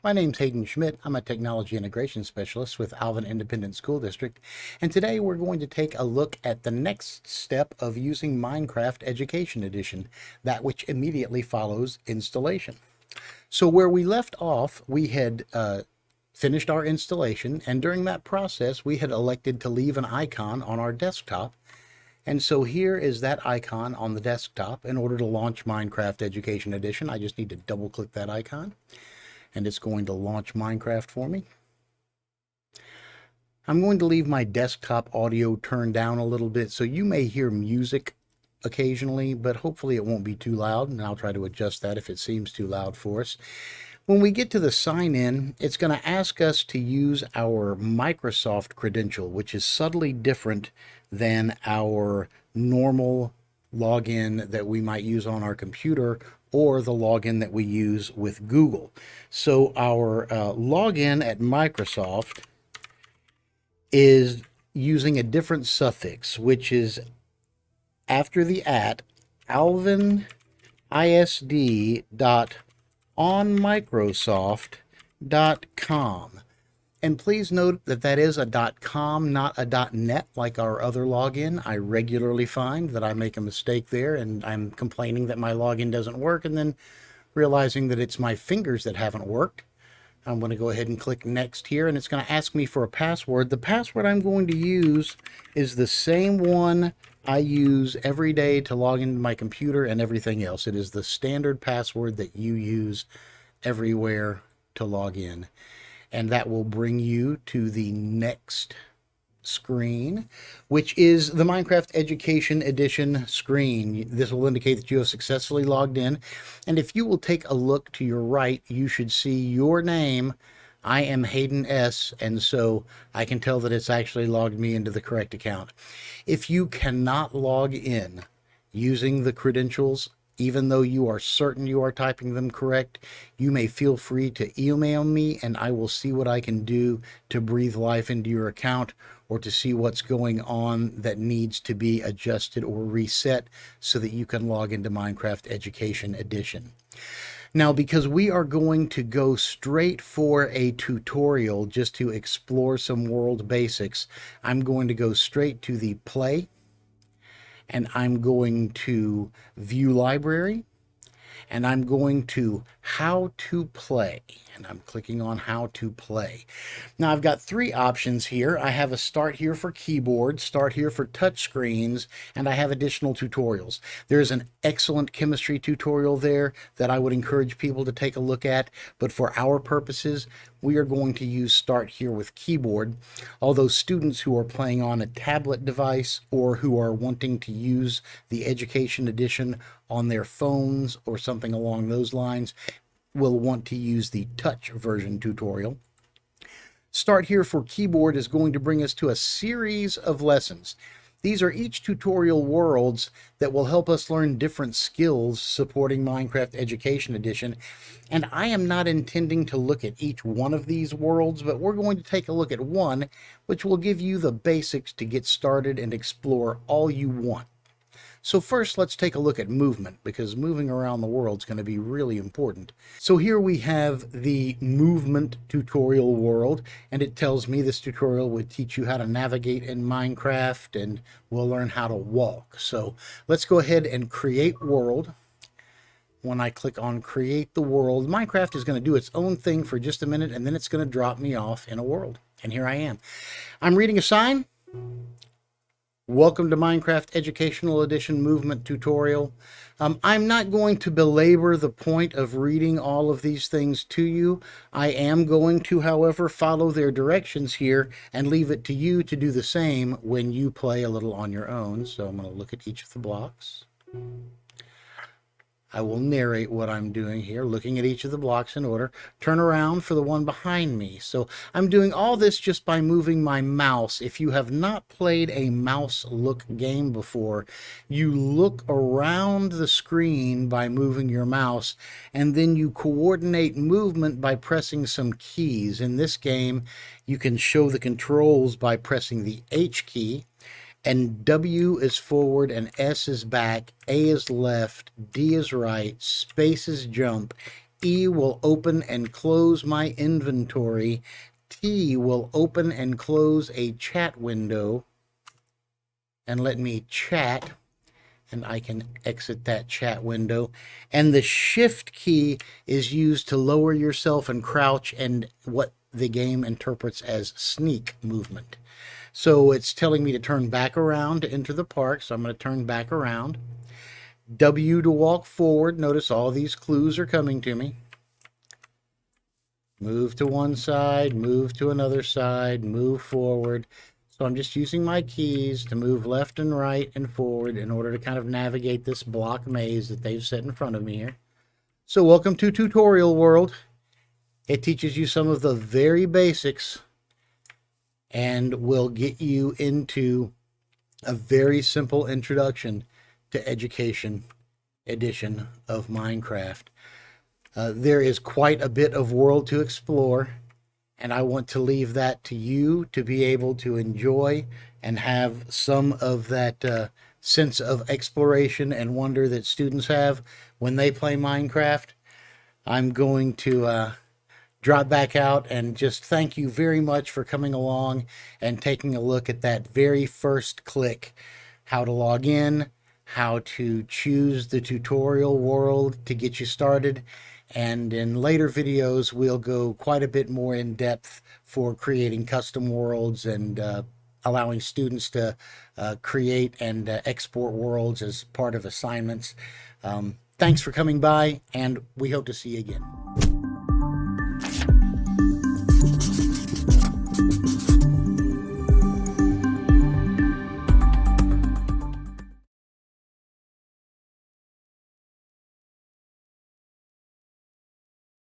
My name's Hayden Schmidt. I'm a Technology Integration Specialist with Alvin Independent School District, and today we're going to take a look at the next step of using Minecraft Education Edition, that which immediately follows installation. So where we left off, we had finished our installation, and during that process, we had elected to leave an icon on our desktop. And so here is that icon on the desktop. In order to launch Minecraft Education Edition, I just need to double click that icon and it's going to launch Minecraft for me. I'm going to leave my desktop audio turned down a little bit, so you may hear music occasionally, but hopefully it won't be too loud, and I'll try to adjust that if it seems too loud for us. When we get to the sign in, it's going to ask us to use our Microsoft credential, which is subtly different than our normal login that we might use on our computer or the login that we use with Google. So our login at Microsoft is using a different suffix, which is after the at alvinisd.onmicrosoft.com. And please note that that is a .com, not a .net like our other login. I regularly find that I make a mistake there and I'm complaining that my login doesn't work and then realizing that it's my fingers that haven't worked. I'm going to go ahead and click next here, and it's going to ask me for a password. The password I'm going to use is the same one I use every day to log into my computer and everything else. It is the standard password that you use everywhere to log in. And that will bring you to the next screen, which is the Minecraft Education Edition screen. This will indicate that you have successfully logged in. And if you will take a look to your right, you should see your name. I am Hayden S, and so I can tell that it's actually logged me into the correct account. If you cannot log in using the credentials, even though you are certain you are typing them correct, you may feel free to email me and I will see what I can do to breathe life into your account or to see what's going on that needs to be adjusted or reset so that you can log into Minecraft Education Edition. Now, because we are going to go straight for a tutorial just to explore some world basics, I'm going to go straight to the play, and I'm going to view library, and I'm going to how to play, and I'm clicking on how to play. Now I've got three options here. I have a start here for keyboard, start here for touch screens, and I have additional tutorials. There's an excellent chemistry tutorial there that I would encourage people to take a look at, but for our purposes, we are going to use start here with keyboard. Although students who are playing on a tablet device or who are wanting to use the Education Edition on their phones or something along those lines will want to use the touch version tutorial. Start here for keyboard is going to bring us to a series of lessons. These are each tutorial worlds that will help us learn different skills supporting Minecraft Education Edition. And I am not intending to look at each one of these worlds, but we're going to take a look at one, which will give you the basics to get started and explore all you want. So first, let's take a look at movement, because moving around the world is going to be really important. So here we have the movement tutorial world, and it tells me this tutorial would teach you how to navigate in Minecraft, and we'll learn how to walk. So let's go ahead and create world. When I click on create the world, Minecraft is going to do its own thing for just a minute, and then it's going to drop me off in a world. And here I am. I'm reading a sign. Welcome to Minecraft Educational Edition Movement Tutorial. I'm not going to belabor the point of reading all of these things to you. I am going to, however, follow their directions here and leave it to you to do the same when you play a little on your own. So I'm going to look at each of the blocks. I will narrate what I'm doing here, looking at each of the blocks in order. Turn around for the one behind me. So I'm doing all this just by moving my mouse. If you have not played a mouse look game before, you look around the screen by moving your mouse, and then you coordinate movement by pressing some keys. In this game, you can show the controls by pressing the H key, and W is forward and S is back, A is left, D is right, space is jump, E will open and close my inventory. T will open and close a chat window and let me chat, and I can exit that chat window. And the shift key is used to lower yourself and crouch, and what the game interprets as sneak movement. So it's telling me to turn back around to enter the park, so I'm going to turn back around. W to walk forward. Notice all these clues are coming to me. Move to one side, move to another side, move forward. So I'm just using my keys to move left and right and forward in order to kind of navigate this block maze that they've set in front of me here. So welcome to Tutorial World. It teaches you some of the very basics and will get you into a very simple introduction to Education edition of Minecraft. There is quite a bit of world to explore, and I want to leave that to you to be able to enjoy and have some of that sense of exploration and wonder that students have when they play Minecraft. I'm going to drop back out and just thank you very much for coming along and taking a look at that very first click, how to log in, how to choose the tutorial world to get you started. And in later videos, we'll go quite a bit more in depth for creating custom worlds and allowing students to create and export worlds as part of assignments. Thanks for coming by, and we hope to see you again.